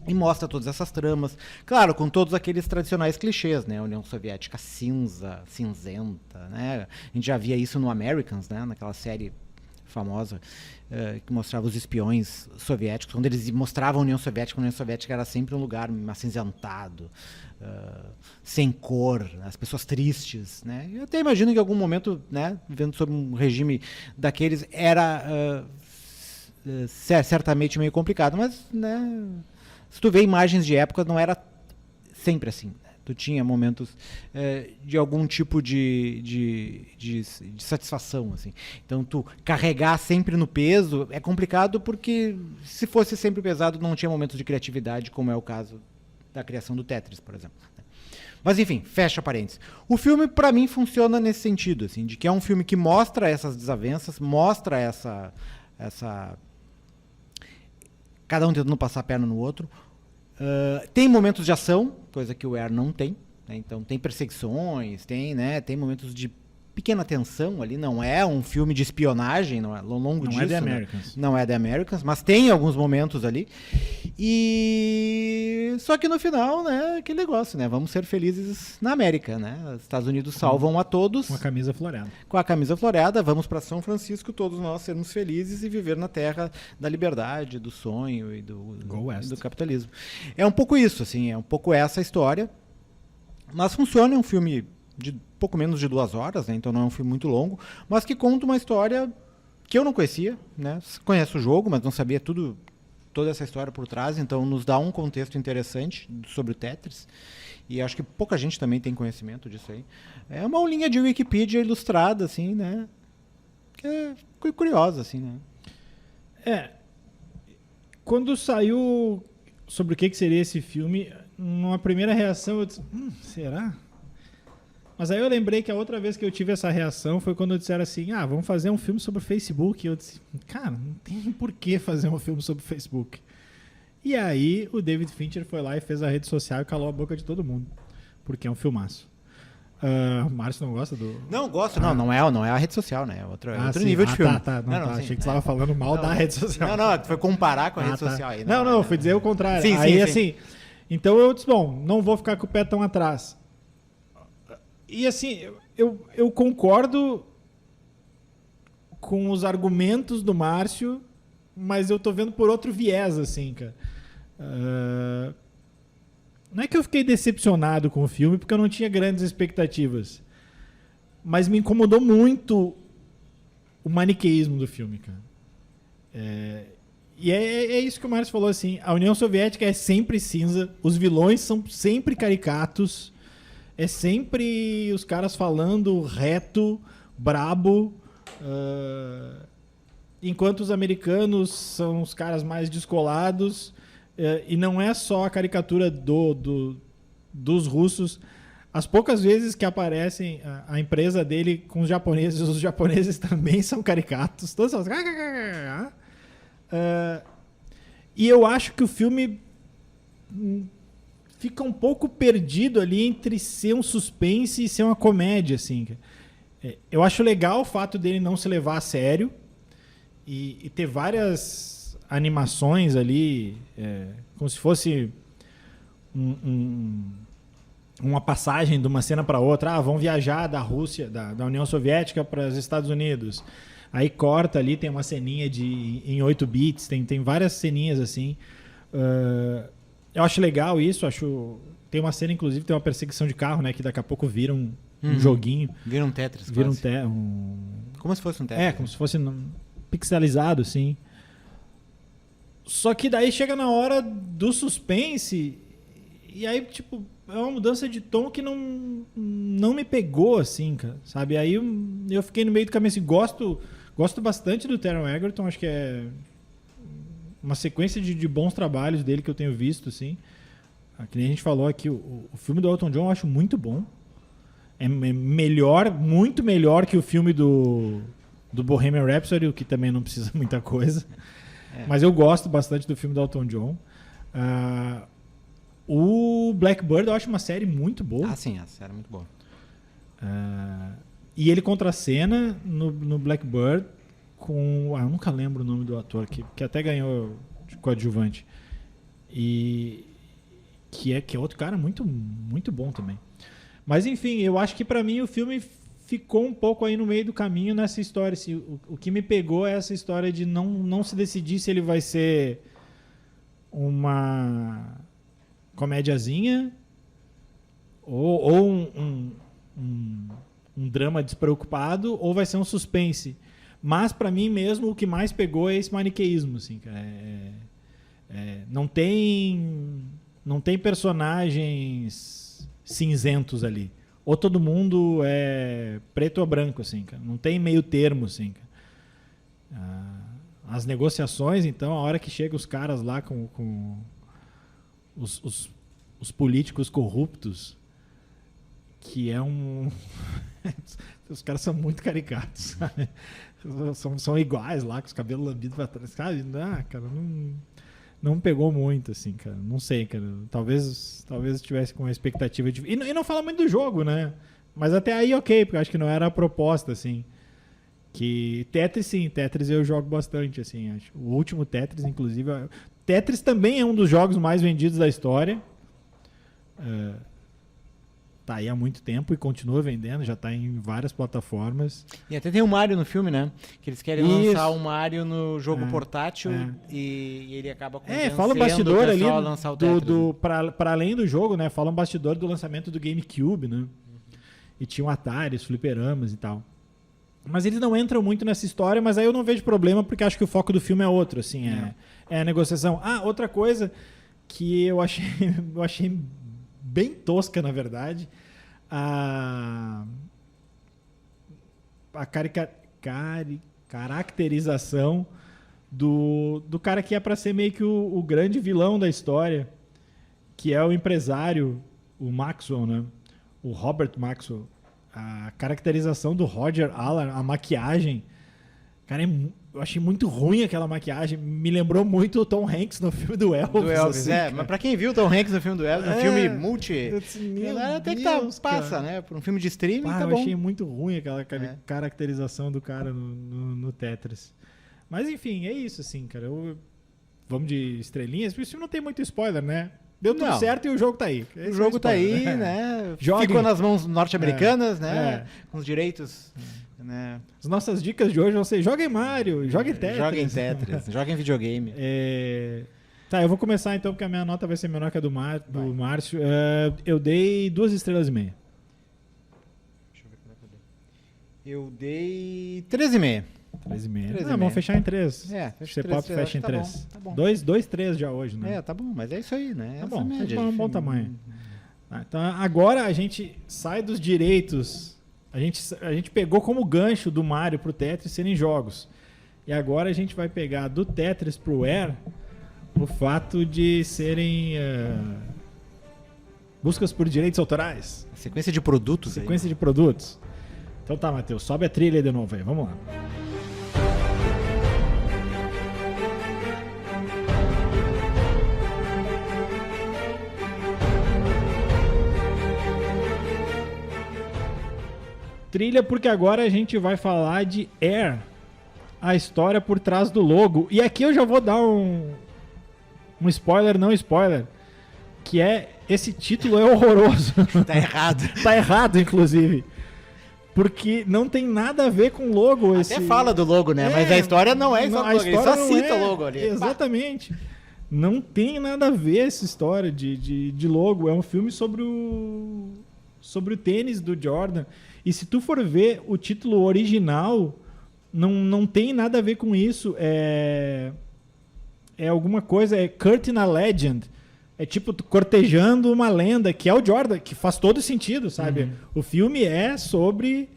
E mostra todas essas tramas, claro, com todos aqueles tradicionais clichês, né? A União Soviética cinza, cinzenta, né? A gente já via isso no Americans, né? Naquela série famosa que mostrava os espiões soviéticos, onde eles mostravam a União Soviética era sempre um lugar acinzentado, sem cor, as pessoas tristes, né? Eu até imagino que em algum momento, né, vivendo sob um regime daqueles, era certamente meio complicado, mas, né, se tu vê imagens de época, não era sempre assim, né? Tu tinha momentos de algum tipo de satisfação, assim. Então, tu carregar sempre no peso é complicado porque se fosse sempre pesado, não tinha momentos de criatividade, como é o caso da criação do Tetris, por exemplo. Mas, enfim, fecha parênteses. O filme, para mim, funciona nesse sentido, assim, de que é um filme que mostra essas desavenças, mostra essa cada um tentando passar a perna no outro. Tem momentos de ação, coisa que o Air não tem, né? Então tem perseguições, tem momentos de pequena tensão ali, não é um filme de espionagem, não é longo disso. Não é The Americans. Né? Não é The Americans, mas tem alguns momentos ali. E só que no final, né, aquele negócio, né? Vamos ser felizes na América, né? Os Estados Unidos salvam a todos. Com a camisa floreada. Com a camisa floreada, vamos para São Francisco, todos nós sermos felizes e viver na terra da liberdade, do sonho e do capitalismo. É um pouco isso, assim, é um pouco essa história. Mas funciona, é um filme de pouco menos de 2 horas, né? Então não é um filme muito longo, mas que conta uma história que eu não conhecia, né? Conheço o jogo, mas não sabia toda essa história por trás, então nos dá um contexto interessante sobre o Tetris, e acho que pouca gente também tem conhecimento disso aí. É uma aulinha de Wikipedia ilustrada, assim, né? Que é curiosa, assim, né? Quando saiu sobre o que seria esse filme, numa primeira reação eu disse, será? Mas aí eu lembrei que a outra vez que eu tive essa reação foi quando disseram assim, vamos fazer um filme sobre o Facebook. E eu disse, cara, não tem por que fazer um filme sobre o Facebook. E aí o David Fincher foi lá e fez a rede social e calou a boca de todo mundo. Porque é um filmaço. O Márcio não gosta do... Não, gosto. Não é a rede social, né? É outro nível de filme. Achei que você estava falando mal da rede social. Não, foi comparar com a rede social aí. Não, fui dizer o contrário. Sim, aí, sim. Assim, então eu disse, bom, não vou ficar com o pé tão atrás. E assim, eu concordo com os argumentos do Márcio, mas eu tô vendo por outro viés, assim, cara. Não é que eu fiquei decepcionado com o filme, porque eu não tinha grandes expectativas. Mas me incomodou muito o maniqueísmo do filme, cara. E é isso que o Márcio falou, assim, a União Soviética é sempre cinza, os vilões são sempre caricatos, é sempre os caras falando reto, brabo, enquanto os americanos são os caras mais descolados, e não é só a caricatura dos russos. As poucas vezes que aparecem a empresa dele com os japoneses também são caricatos. Todos são... E eu acho que o filme fica um pouco perdido ali entre ser um suspense e ser uma comédia, assim. Eu acho legal o fato dele não se levar a sério e ter várias animações ali, como se fosse uma passagem de uma cena para outra. Vão viajar da Rússia, da União Soviética para os Estados Unidos. Aí corta ali, tem uma ceninha em 8 bits, tem várias ceninhas assim. Eu acho legal isso, tem uma cena, inclusive, tem uma perseguição de carro, né? Que daqui a pouco vira um joguinho. Vira um Tetris, vira quase. Como se fosse um Tetris. Como se fosse pixelizado, assim. Só que daí chega na hora do suspense e aí, tipo, é uma mudança de tom que não me pegou, assim, cara, sabe? Aí eu fiquei no meio do caminho, assim, gosto bastante do Taron Egerton, acho que é uma sequência de bons trabalhos dele que eu tenho visto, assim. Que nem a gente falou aqui, o filme do Elton John eu acho muito bom. É melhor, muito melhor que o filme do do Bohemian Rhapsody, o que também não precisa muita coisa. É. Mas eu gosto bastante do filme do Elton John. O Blackbird eu acho uma série muito boa. Ah, sim, essa era muito boa. E ele contracena no Blackbird com... eu nunca lembro o nome do ator, que até ganhou de coadjuvante. E que é outro cara muito, muito bom também. Mas enfim, eu acho que pra mim o filme ficou um pouco aí no meio do caminho nessa história. Assim, o que me pegou é essa história de não se decidir se ele vai ser uma comédiazinha ou um drama despreocupado, ou vai ser um suspense. Mas pra mim mesmo o que mais pegou é esse maniqueísmo, assim, cara. Não tem personagens cinzentos ali. Ou todo mundo é preto ou branco, assim, cara. Não tem meio termo, assim, cara. As negociações, então, a hora que chegam os caras lá com os políticos corruptos, que é os caras são muito caricatos, sabe? São iguais lá, com os cabelos lambidos pra trás. Cara, não me pegou muito, assim, cara. Não sei, cara. Talvez eu estivesse com uma expectativa de... E não fala muito do jogo, né? Mas até aí, ok, porque eu acho que não era a proposta, assim. Que Tetris, sim. Tetris eu jogo bastante, assim. Acho. O último Tetris, inclusive... Tetris também é um dos jogos mais vendidos da história. Tá aí há muito tempo e continua vendendo. Já tá em várias plataformas. E até tem o Mario no filme, né? Que eles querem lançar o Mario no jogo portátil e ele acaba convencendo fala o bastidor ali a lançar o Tetris. Para além do jogo, né? Fala um bastidor do lançamento do GameCube, né? E tinha um Atari, os fliperamas e tal. Mas eles não entram muito nessa história, mas aí eu não vejo problema, porque acho que o foco do filme é outro, assim, é a negociação. Outra coisa que eu achei bem tosca, na verdade, a caracterização do cara que é para ser meio que o grande vilão da história, que é o empresário, o Maxwell, né? O Robert Maxwell. A caracterização do Roger Allam, a maquiagem, cara, eu achei muito ruim aquela maquiagem. Me lembrou muito o Tom Hanks no filme do Elvis. Do Elvis, assim, mas pra quem viu o Tom Hanks no filme do Elvis, um filme multi... até que passa, cara, né? Por um filme de streaming, tá eu bom. achei muito ruim aquela caracterização do cara no Tetris. Mas enfim, é isso, assim, cara. Vamos de estrelinhas, porque o filme não tem muito spoiler, né? Deu tudo certo e o jogo tá aí. O jogo tá aí, né? Joguem. Ficou nas mãos norte-americanas, né? Com os direitos, né? As nossas dicas de hoje vão ser: joguem Mario, joguem Tetris. Joguem Tetris, joguem videogame. Tá, eu vou começar então, porque a minha nota vai ser menor que a do Márcio. Eu dei 2,5 estrelas. Deixa eu ver como é que eu dei. Eu dei 3,5. 3,5. Vamos fechar em 3. Fecha C-Pop fecha em 3. Tá bom. 2, 3 já hoje, né? Tá bom, mas é isso aí, né? Tá bom, é um bom tamanho. Então agora a gente sai dos direitos. A gente pegou como gancho do Mario pro Tetris serem jogos. E agora a gente vai pegar do Tetris pro Air o fato de serem buscas por direitos autorais. Sequência de produtos. Sequência de produtos. Então tá, Matheus, sobe a trilha de novo aí, vamos lá. Trilha, porque agora a gente vai falar de Air, a história por trás do logo. E aqui eu já vou dar um spoiler, não spoiler, que esse título é horroroso. Tá errado. Tá errado, inclusive. Porque não tem nada a ver com logo. Até fala do logo, né? Mas a história não é só logo, ele só cita o logo ali. Exatamente. Não tem nada a ver essa história de logo. É um filme sobre o tênis do Jordan. E se tu for ver o título original, não tem nada a ver com isso. É alguma coisa, Courting a Legend. É tipo cortejando uma lenda, que é o Jordan, que faz todo sentido, sabe? Uhum. O filme é sobre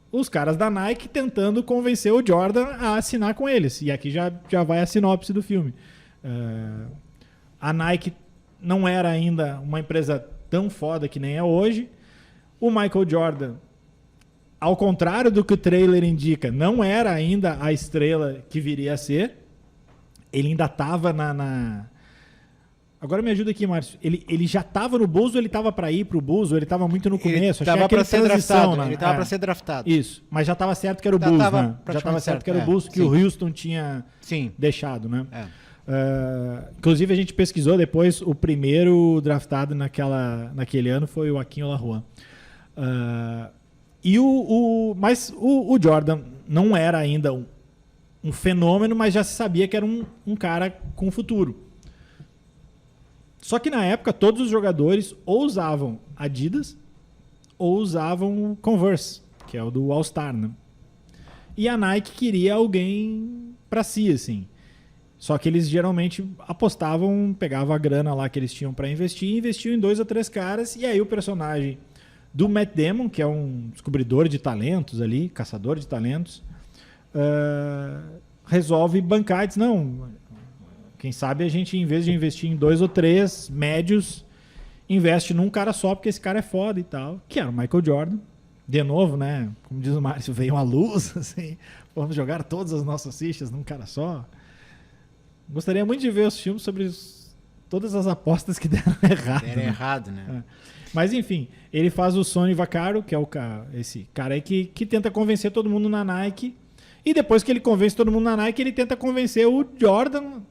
os caras da Nike tentando convencer o Jordan a assinar com eles. E aqui já vai a sinopse do filme. A Nike não era ainda uma empresa tão foda que nem é hoje. O Michael Jordan ao contrário do que o trailer indica, não era ainda a estrela que viria a ser. Ele ainda estava Agora me ajuda aqui, Márcio. Ele já estava no Bulls ou ele estava para ir para o Bulls? Ou ele estava muito no começo? Ele estava para ser draftado. Né? Ele estava para ser draftado. Isso. Mas já estava certo que era o Bulls, né? Já estava certo que era o Bulls, que o Houston tinha deixado, né? Inclusive, a gente pesquisou depois, o primeiro draftado naquele ano foi o Hakeem Olajuwon. Mas o Jordan não era ainda um fenômeno, mas já se sabia que era um cara com futuro. Só que na época todos os jogadores ou usavam Adidas ou usavam Converse, que é o do All-Star, né? E a Nike queria alguém para si, assim. Só que eles geralmente apostavam, pegavam a grana lá que eles tinham para investir e investiam em 2 ou 3 caras. E aí o personagem do Matt Damon, que é um descobridor de talentos ali, caçador de talentos, resolve bancar e diz, não, quem sabe a gente, em vez de investir em 2 ou 3 médios, investe num cara só, porque esse cara é foda e tal, que era o Michael Jordan. De novo, né, como diz o Márcio, veio uma luz, assim, vamos jogar todas as nossas fichas num cara só. Gostaria muito de ver os filmes sobre todas as apostas que deram errado. Deram errado, né? Mas enfim, ele faz o Sonny Vaccaro, que é esse cara aí que tenta convencer todo mundo na Nike. E depois que ele convence todo mundo na Nike, ele tenta convencer o Jordan,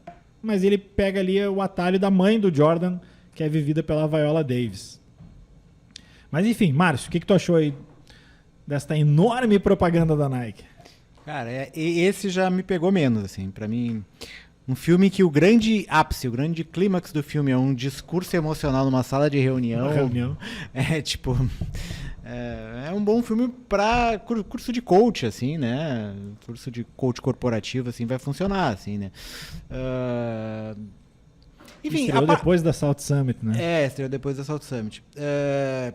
mas ele pega ali o atalho da mãe do Jordan, que é vivida pela Viola Davis. Mas enfim, Márcio, o que tu achou aí desta enorme propaganda da Nike? Cara, esse já me pegou menos, assim, pra mim. Um filme que o grande ápice, o grande clímax do filme é um discurso emocional numa sala de reunião. É um bom filme para curso de coach, assim, né? Curso de coach corporativo, assim, vai funcionar, assim, né? Enfim, estreou depois da Salt Summit, né? Estreou depois da Salt Summit.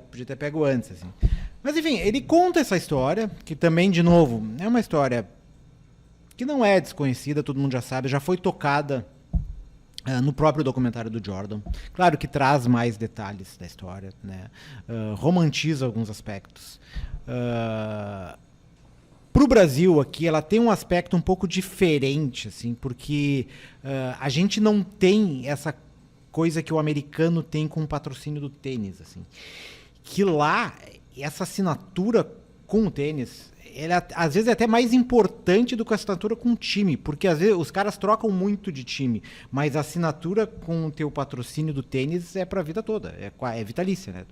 Podia ter pego antes, assim. Mas, enfim, ele conta essa história, que também, de novo, é uma história que não é desconhecida, todo mundo já sabe, já foi tocada no próprio documentário do Jordan. Claro que traz mais detalhes da história, né? Romantiza alguns aspectos. Para o Brasil aqui, ela tem um aspecto um pouco diferente, assim, porque a gente não tem essa coisa que o americano tem com o patrocínio do tênis, assim. Que lá, essa assinatura com o tênis, ela às vezes é até mais importante do que a assinatura com o time, porque às vezes os caras trocam muito de time, mas a assinatura com o teu patrocínio do tênis é pra vida toda, é vitalícia, né?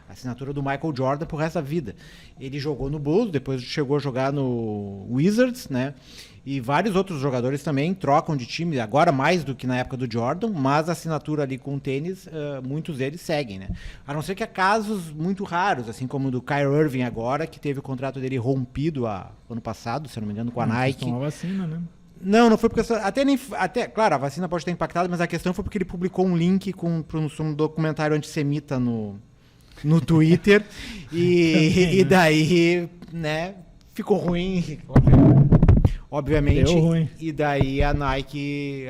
A assinatura do Michael Jordan pro resto da vida. Ele jogou no Bulls, depois chegou a jogar no Wizards, né? E vários outros jogadores também trocam de time, agora mais do que na época do Jordan, mas a assinatura ali com o tênis, muitos deles seguem, né? A não ser que há casos muito raros, assim como o do Kyrie Irving agora, que teve o contrato dele rompido ano passado, se eu não me engano, com a Nike. Tomou a vacina, né? Não foi porque... Claro, a vacina pode ter impactado, mas a questão foi porque ele publicou um link com um documentário antissemita no Twitter e daí, né, ficou ruim, obviamente. Deu ruim. E daí a Nike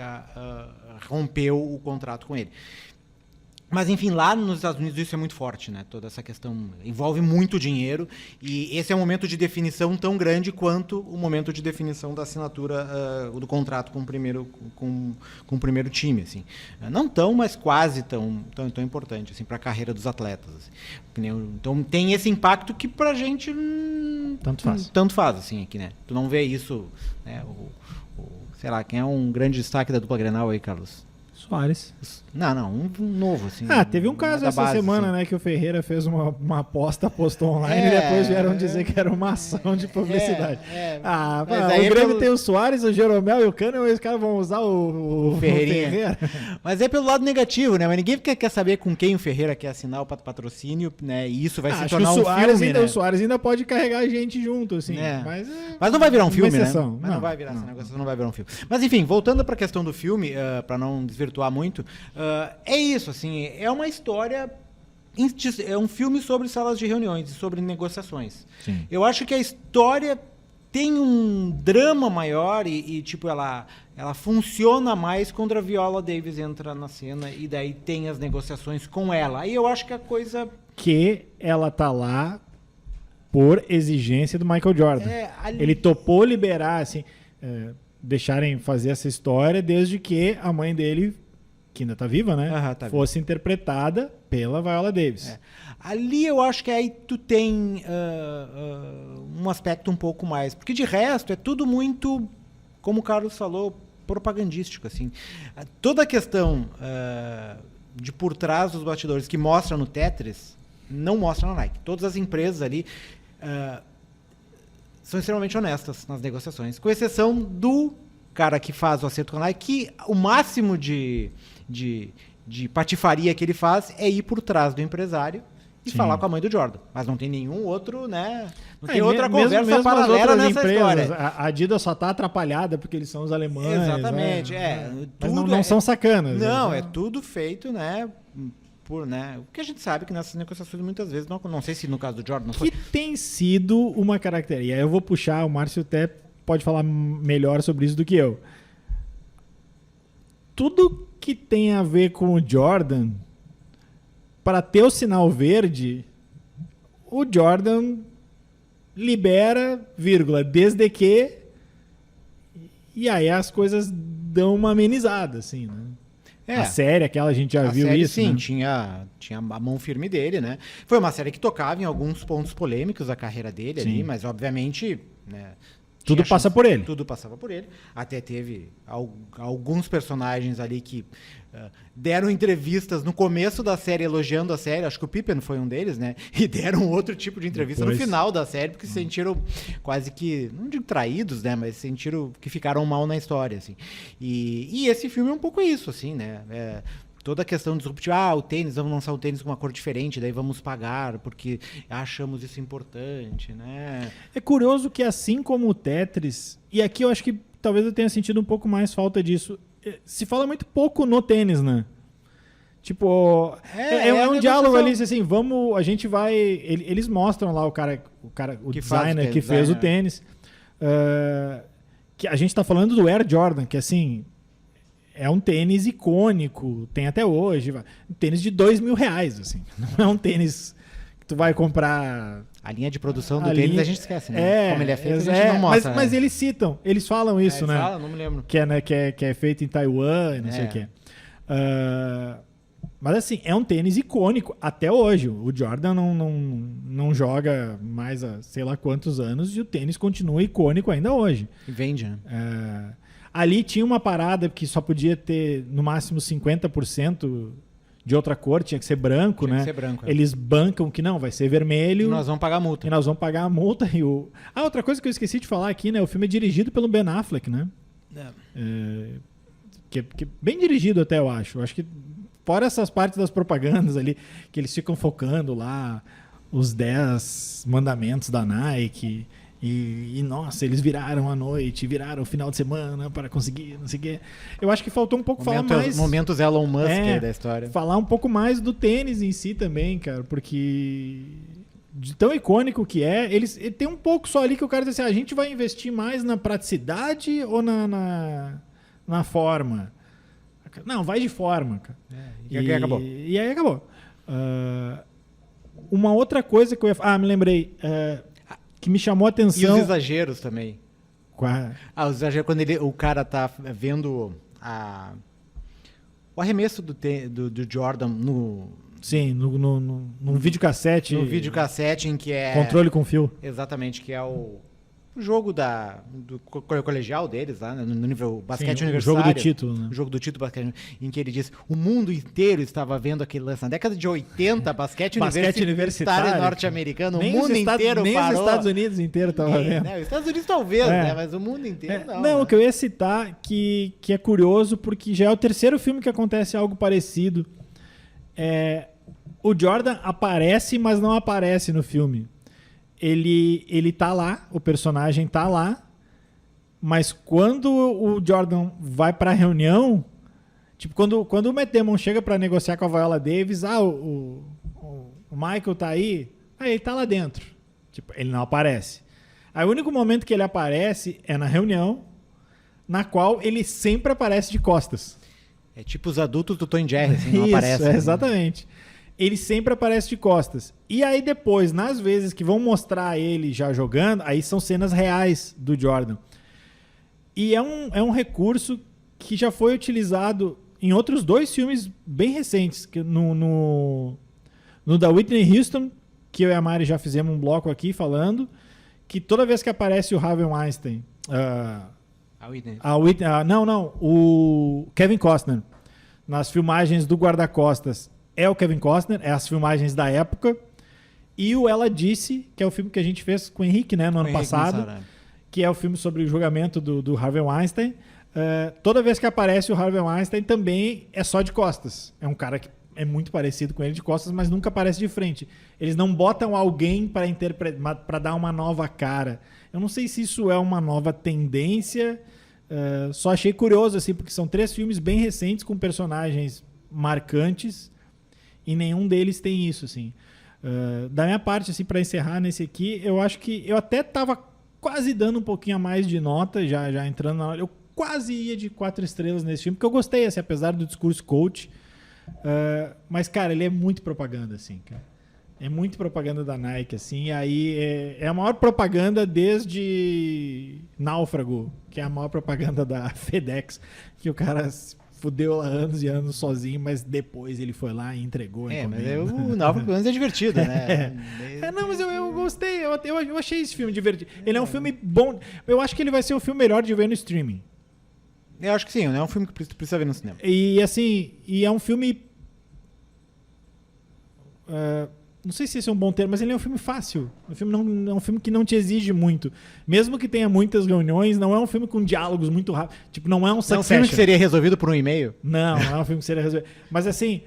rompeu o contrato com ele. Mas, enfim, lá nos Estados Unidos isso é muito forte, né? Toda essa questão envolve muito dinheiro e esse é um momento de definição tão grande quanto o momento de definição da assinatura do contrato com o primeiro time, assim. Não tão, mas quase tão importante, assim, para a carreira dos atletas. Assim. Então tem esse impacto que pra gente tanto faz, assim, aqui, né? Tu não vê isso, né? Sei lá, quem é um grande destaque da dupla Grenal aí, Carlos? Soares. Não, um novo, assim. Teve um caso essa semana, assim, né, que o Ferreira fez uma aposta, postou online e depois vieram dizer que era uma ação de publicidade. O Grêmio tem o Soares, o Jeromel e o Cano, e os caras vão usar o Ferreira. Mas é pelo lado negativo, né? Mas ninguém quer saber com quem o Ferreira quer assinar o patrocínio, né? E isso vai se tornar um filme, né? O Soares ainda pode carregar a gente junto, assim. Mas não vai virar um filme, exceção, né? Mas não vai virar esse negócio, não vai virar um filme. Mas enfim, voltando para a questão do filme, para não desvirtuar muito, é isso, assim, é uma história, é um filme sobre salas de reuniões e sobre negociações. Sim. Eu acho que a história tem um drama maior e tipo, ela funciona mais quando a Viola Davis entra na cena e daí tem as negociações com ela. Aí eu acho que a coisa... Que ela tá lá por exigência do Michael Jordan. Ele topou liberar, assim, deixarem fazer essa história desde que a mãe dele, que ainda tá viva, né? Tá fosse interpretada pela Viola Davis. Ali eu acho que aí tu tem um aspecto um pouco mais. Porque de resto é tudo muito, como o Carlos falou, propagandístico. Assim. Toda a questão de por trás dos bastidores que mostra no Tetris, não mostra na Nike. Todas as empresas ali são extremamente honestas nas negociações. Com exceção do cara que faz o acerto com a Nike, que o máximo de patifaria que ele faz é ir por trás do empresário e falar com a mãe do Jordan. Mas não tem nenhum outro, né? Não tem outra conversa mesmo paralela nessa empresas, história. A Adidas só tá atrapalhada porque eles são os alemães. Exatamente, Mas não são sacanas. Não, é tudo feito, né? O que a gente sabe que nessas negociações muitas vezes, não sei se no caso do Jordan não foi. Que tem sido uma característica. E aí eu vou puxar, o Márcio até pode falar melhor sobre isso do que eu. Tudo que tem a ver com o Jordan, para ter o sinal verde, o Jordan libera, desde que... E aí as coisas dão uma amenizada, assim, né? A série, aquela, a gente já viu série, isso, sim, né? tinha a mão firme dele, né? Foi uma série que tocava em alguns pontos polêmicos da carreira dele ali, mas obviamente... né, tudo passa por ele. Tudo passava por ele. Até teve alguns personagens ali que deram entrevistas no começo da série elogiando a série. Acho que o Pippen foi um deles, né? E deram outro tipo de entrevista no final da série, porque se sentiram quase que, não digo traídos, né? Mas sentiram que ficaram mal na história, assim. E esse filme é um pouco isso, assim, né? Toda a questão disruptiva, o tênis, vamos lançar o tênis com uma cor diferente, daí vamos pagar, porque achamos isso importante, né? É curioso que assim como o Tetris, e aqui eu acho que talvez eu tenha sentido um pouco mais falta disso, se fala muito pouco no tênis, né? Tipo, é um diálogo ali, assim, a gente vai... Eles mostram lá o designer que fez o tênis, que a gente tá falando do Air Jordan, que assim... É um tênis icônico, tem até hoje. Um tênis de R$2.000, assim. Não é um tênis que tu vai comprar... A linha de produção do tênis a gente esquece, né? Como ele é feito, a gente não mostra. Mas eles citam, eles falam isso, né? Não me lembro. Que é feito em Taiwan, não sei o quê. Mas assim, é um tênis icônico até hoje. O Jordan não joga mais há sei lá quantos anos e o tênis continua icônico ainda hoje. E vende, né? Ali tinha uma parada que só podia ter no máximo 50% de outra cor, tinha que ser branco, né? Tinha que ser branco, Eles bancam que não, vai ser vermelho. E nós vamos pagar a multa. E nós vamos pagar a multa. Outra coisa que eu esqueci de falar aqui, né? O filme é dirigido pelo Ben Affleck, né? Que bem dirigido até, eu acho. Eu acho que fora essas partes das propagandas ali, que eles ficam focando lá os 10 mandamentos da Nike... E nossa, eles viraram a noite, viraram o final de semana para conseguir, não sei o quê. Eu acho que faltou um pouco falar mais... Momentos Elon Musk aí da história. Falar um pouco mais do tênis em si também, cara, porque de tão icônico que ele tem um pouco só ali que o cara diz assim, a gente vai investir mais na praticidade ou na forma? Não, vai de forma, cara. E aí acabou. E aí acabou. Uma outra coisa que eu ia... me lembrei... que me chamou a atenção... E os exageros também. Os exageros quando o cara tá vendo o arremesso do Jordan no... Sim, num videocassete. No videocassete em que é... Controle com fio. Exatamente, que é o jogo do colegial deles lá, né, no nível basquete universitário. O jogo do título, né? O jogo do título basquete, em que ele diz o mundo inteiro estava vendo aquele lance. Na década de 80, basquete universitário norte-americano, o mundo inteiro nem parou. Nem os Estados Unidos inteiro estavam vendo. Né, os Estados Unidos talvez, né, mas o mundo inteiro não. Não, né? o que eu ia citar, que é curioso, porque já é o terceiro filme que acontece algo parecido. O Jordan aparece, mas não aparece no filme. Ele tá lá, o personagem tá lá, mas quando o Jordan vai pra reunião, tipo, quando o Matt Damon chega pra negociar com a Viola Davis, o Michael tá aí, ele tá lá dentro. Tipo, ele não aparece. Aí o único momento que ele aparece é na reunião, na qual ele sempre aparece de costas. É tipo os adultos do Tom e Jerry, assim, não aparecem. Exatamente. ele sempre aparece de costas. E aí depois, nas vezes que vão mostrar ele já jogando, aí são cenas reais do Jordan. E é um recurso que já foi utilizado em outros 2 filmes bem recentes. No da Whitney Houston, que eu e a Mari já fizemos um bloco aqui falando, que toda vez que aparece o Harvey Weinstein... o Kevin Costner, nas filmagens do Guarda-Costas, é o Kevin Costner, é as filmagens da época. E o Ela Disse, que é o filme que a gente fez com o Henrique, né, no ano passado, que é o filme sobre o julgamento do Harvey Weinstein. Toda vez que aparece o Harvey Weinstein também é só de costas. É um cara que é muito parecido com ele de costas, mas nunca aparece de frente. Eles não botam alguém para dar uma nova cara. Eu não sei se isso é uma nova tendência. Só achei curioso, assim, porque são 3 filmes bem recentes com personagens marcantes e nenhum deles tem isso, assim. Da minha parte, assim, para encerrar nesse aqui, eu acho que eu até estava quase dando um pouquinho a mais de nota, já entrando na hora. Eu quase ia de 4 estrelas nesse filme, porque eu gostei, assim, apesar do discurso coach. Mas, cara, ele é muito propaganda, assim, cara. É muito propaganda da Nike, assim. E aí é a maior propaganda desde Náufrago, que é a maior propaganda da FedEx, que o cara fudeu lá anos e anos sozinho, mas depois ele foi lá e entregou. Mas o Náufrago pelo menos é divertido, né? Não, mas eu gostei. Eu achei esse filme divertido. Ele é um filme bom. Eu acho que ele vai ser o filme melhor de ver no streaming. Eu acho que sim, não é um filme que precisa ver no cinema. E assim, é um filme... não sei se esse é um bom termo, mas ele é um filme fácil. É um filme que não te exige muito. Mesmo que tenha muitas reuniões, não é um filme com diálogos muito rápidos. Tipo, não é um Succession. É um filme que seria resolvido por um e-mail? Não é um filme que seria resolvido. Mas assim,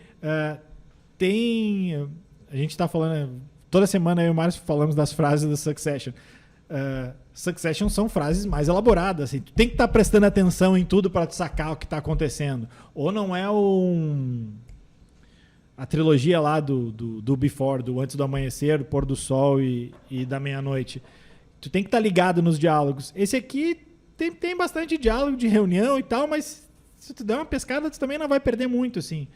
tem... A gente tá falando... Toda semana eu e o Márcio falamos das frases do Succession. Succession são frases mais elaboradas. Assim, tu tem que estar prestando atenção em tudo para sacar o que está acontecendo. Ou não é a trilogia lá do Before, do Antes do Amanhecer, do Pôr do Sol e da Meia-Noite. Tu tem que estar ligado nos diálogos. Esse aqui tem bastante diálogo de reunião e tal, mas se tu der uma pescada, tu também não vai perder muito, assim.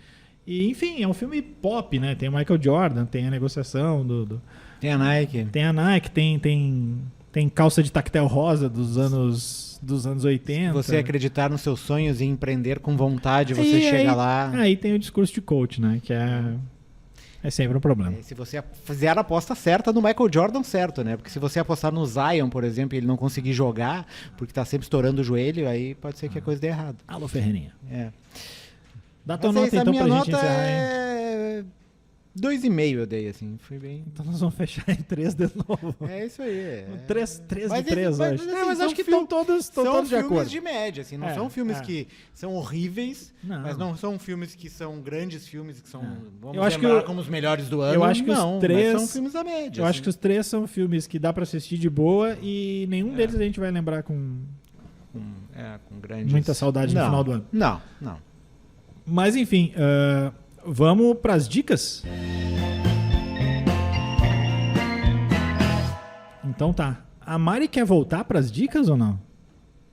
E, enfim, é um filme pop, né? Tem o Michael Jordan, tem a negociação Tem a Nike. Tem a Nike, tem calça de tactel rosa dos anos 80. Se você acreditar nos seus sonhos e empreender com vontade, você chega lá. Aí tem o discurso de coach, né? Que é sempre um problema. Se você fizer a aposta certa no Michael Jordan, certo, né? Porque se você apostar no Zion, por exemplo, e ele não conseguir jogar, porque tá sempre estourando o joelho, aí pode ser que a coisa dê errado. Alô, Ferreirinha. Dá Mas tua nota então pra gente encerrar. É 2,5 eu dei, assim. Foi bem. Então nós vamos fechar em 3 de novo. É isso aí. 3 de 3, acho. Assim, Mas acho que estão todos de acordo. São filmes de média, assim. Não são filmes que são horríveis, mas não são filmes que são grandes filmes, que são, vamos lembrar como os melhores do ano. Eu acho que os 3 são filmes da média. Eu acho que os 3 são filmes que dá pra assistir de boa e nenhum deles a gente vai lembrar com grandes... muita saudade no final do ano. Não. Mas enfim, vamos pras dicas? Então tá. A Mari quer voltar pras dicas ou não?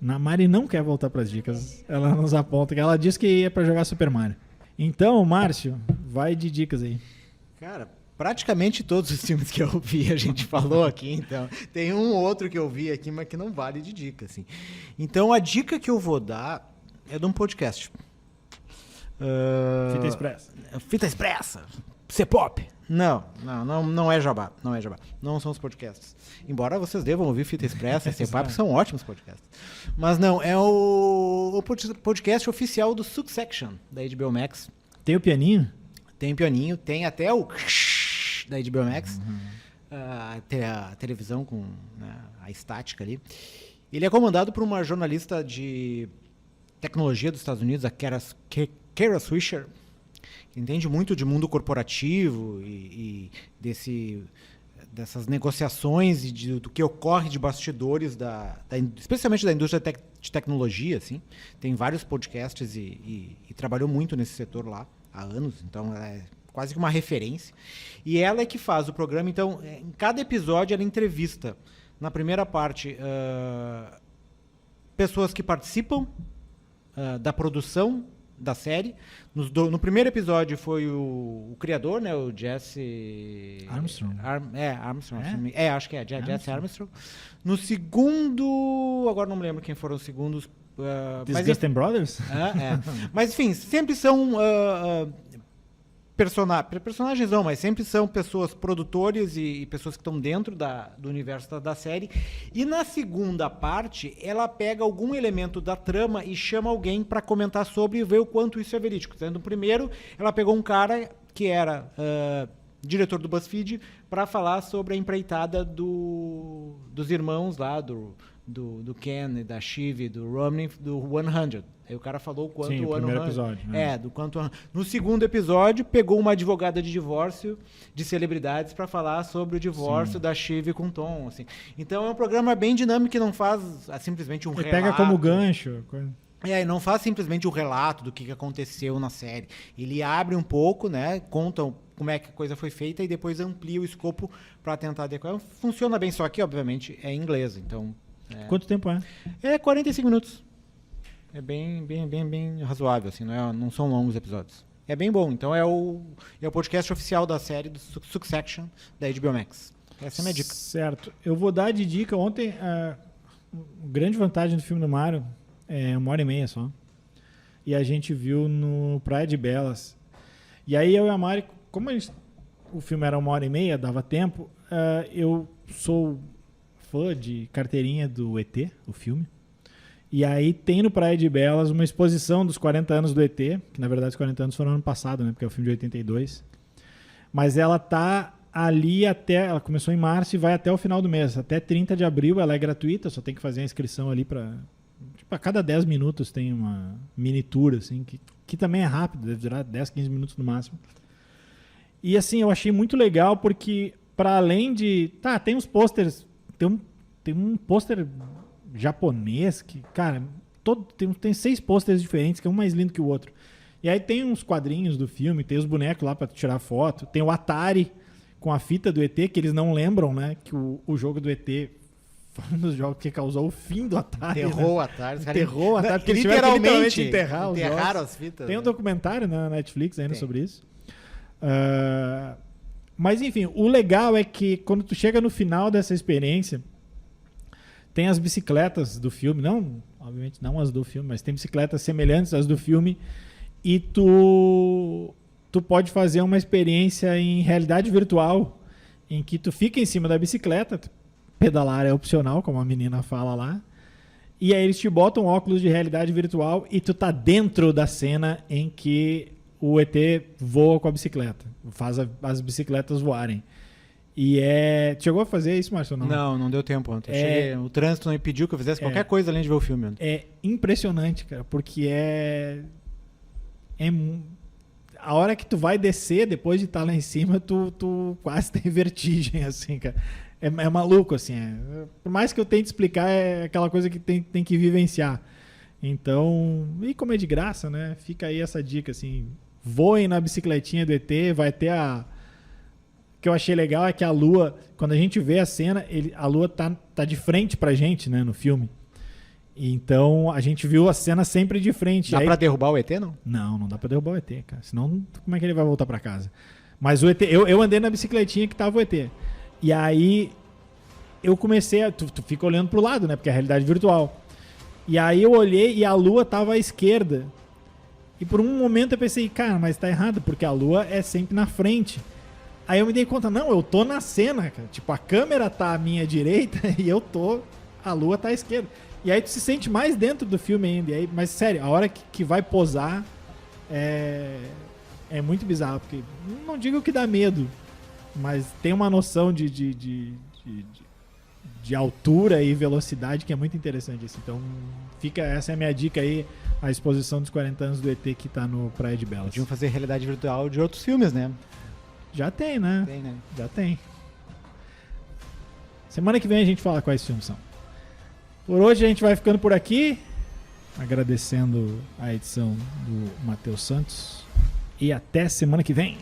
A Mari não quer voltar pras dicas. Ela nos aponta que ela disse que ia pra jogar Super Mario. Então, Márcio, vai de dicas aí. Cara, praticamente todos os filmes que eu vi a gente falou aqui, então. Tem um ou outro que eu vi aqui, mas que não vale de dica, assim. Então, a dica que eu vou dar é de um podcast. Fita Expressa. Fita Expressa. C-Pop. Não é jabá. Não é jabá. Não são os podcasts. Embora vocês devam ouvir Fita Expressa e C-Pop, são ótimos podcasts. Mas não, é o podcast oficial do Succession, da HBO Max. Tem o pianinho? Tem o pianinho, tem até o da HBO Max. Tem a televisão com a estática ali. Ele é comandado por uma jornalista de tecnologia dos Estados Unidos, a Kara Swisher, que entende muito de mundo corporativo e dessas negociações e do que ocorre de bastidores, especialmente da indústria de tecnologia. Assim. Tem vários podcasts e trabalhou muito nesse setor lá há anos, então ela é quase que uma referência. E ela é que faz o programa, então, em cada episódio ela entrevista, na primeira parte, pessoas que participam da produção da série. No primeiro episódio foi o criador, né, o Jesse Armstrong. Armstrong. Acho que é Jesse Armstrong. No segundo, agora não me lembro quem foram os segundos. Disgusting Brothers? Mas enfim, sempre são personagens não, mas sempre são pessoas, produtores e pessoas que estão dentro do universo da série. E na segunda parte, ela pega algum elemento da trama e chama alguém para comentar sobre e ver o quanto isso é verídico. Então, no primeiro, ela pegou um cara que era diretor do BuzzFeed para falar sobre a empreitada dos irmãos lá, do Ken, da Shiv, do Romney, do 100. Aí o cara falou o quanto Sim, o primeiro episódio. do quanto. No segundo episódio, pegou uma advogada de divórcio de celebridades para falar sobre o divórcio da Shiv com Tom. Assim. Então é um programa bem dinâmico que não faz simplesmente um relato. Pega como gancho. E não faz simplesmente um relato do que aconteceu na série. Ele abre um pouco, né? Conta como é que a coisa foi feita e depois amplia o escopo para tentar adequar. Funciona bem, só que, obviamente, é em inglês. Então, Quanto tempo é? É 45 minutos. É bem razoável, assim, não são longos episódios. É bem bom. Então é o podcast oficial da série do Succession da HBO Max. Essa é a minha dica. Certo. Eu vou dar de dica. Ontem, a grande vantagem do filme do Mario é 1h30 só. E a gente viu no Praia de Belas. E aí eu e a Mari, como o filme era 1h30, dava tempo, eu sou fã de carteirinha do ET, o filme. E aí tem no Praia de Belas uma exposição dos 40 anos do ET, que na verdade os 40 anos foram ano passado, né? Porque é o filme de 82. Mas ela tá ali ela começou em março e vai até o final do mês. Até 30 de abril ela é gratuita, só tem que fazer a inscrição ali para... Tipo, a cada 10 minutos tem uma mini tour, assim, que também é rápido, deve durar 10, 15 minutos no máximo. E assim, eu achei muito legal porque, para além de... tem uns pôsteres... Tem um pôster japonês que, cara, tem 6 pôsteres diferentes, que é um mais lindo que o outro. E aí tem uns quadrinhos do filme, tem os bonecos lá para tirar foto, tem o Atari com a fita do ET, que eles não lembram, né, que o jogo do ET foi um dos jogos que causou o fim do Atari. Enterrou o Atari. Enterrou o Atari, porque eles tiveram que literalmente enterraram as fitas. Tem um documentário na Netflix ainda sobre isso. Mas enfim, o legal é que quando tu chega no final dessa experiência, tem as bicicletas do filme, obviamente não as do filme, mas tem bicicletas semelhantes às do filme, e tu pode fazer uma experiência em realidade virtual, em que tu fica em cima da bicicleta, pedalar é opcional, como a menina fala lá, e aí eles te botam óculos de realidade virtual e tu tá dentro da cena em que o ET voa com a bicicleta, faz as bicicletas voarem. E chegou a fazer isso, Márcio? Não deu tempo ontem. O trânsito não impediu que eu fizesse qualquer coisa além de ver o filme. É impressionante, cara, porque a hora que tu vai descer, depois de estar lá em cima, tu quase tem vertigem, assim, cara. É maluco, assim. Por mais que eu tente explicar, é aquela coisa que tem que vivenciar. Então, e como é de graça, né? Fica aí essa dica, assim. Voem na bicicletinha do ET, vai ter O que eu achei legal é que a Lua, quando a gente vê a cena, a Lua tá de frente pra gente, né, no filme. Então, a gente viu a cena sempre de frente. Dá pra derrubar o ET, não? Não dá pra derrubar o ET, cara. Senão, como é que ele vai voltar pra casa? Mas o ET, eu andei na bicicletinha que tava o ET. E aí, eu comecei tu fica olhando pro lado, né, porque é a realidade virtual. E aí eu olhei e a Lua tava à esquerda. E por um momento eu pensei, cara, mas tá errado, porque a Lua é sempre na frente. Aí eu me dei conta, não, eu tô na cena, cara. Tipo, a câmera tá à minha direita e a Lua tá à esquerda. E aí tu se sente mais dentro do filme ainda. Mas sério, a hora que vai posar é muito bizarro, porque não digo que dá medo, mas tem uma noção de altura e velocidade que é muito interessante. Assim. Então, essa é a minha dica aí, a exposição dos 40 anos do ET que tá no Praia de Belas. Podiam fazer realidade virtual de outros filmes, né? Já tem, né? Tem, né? Já tem. Semana que vem a gente fala quais filmes são. Por hoje a gente vai ficando por aqui, agradecendo a edição do Matheus Santos. E até semana que vem.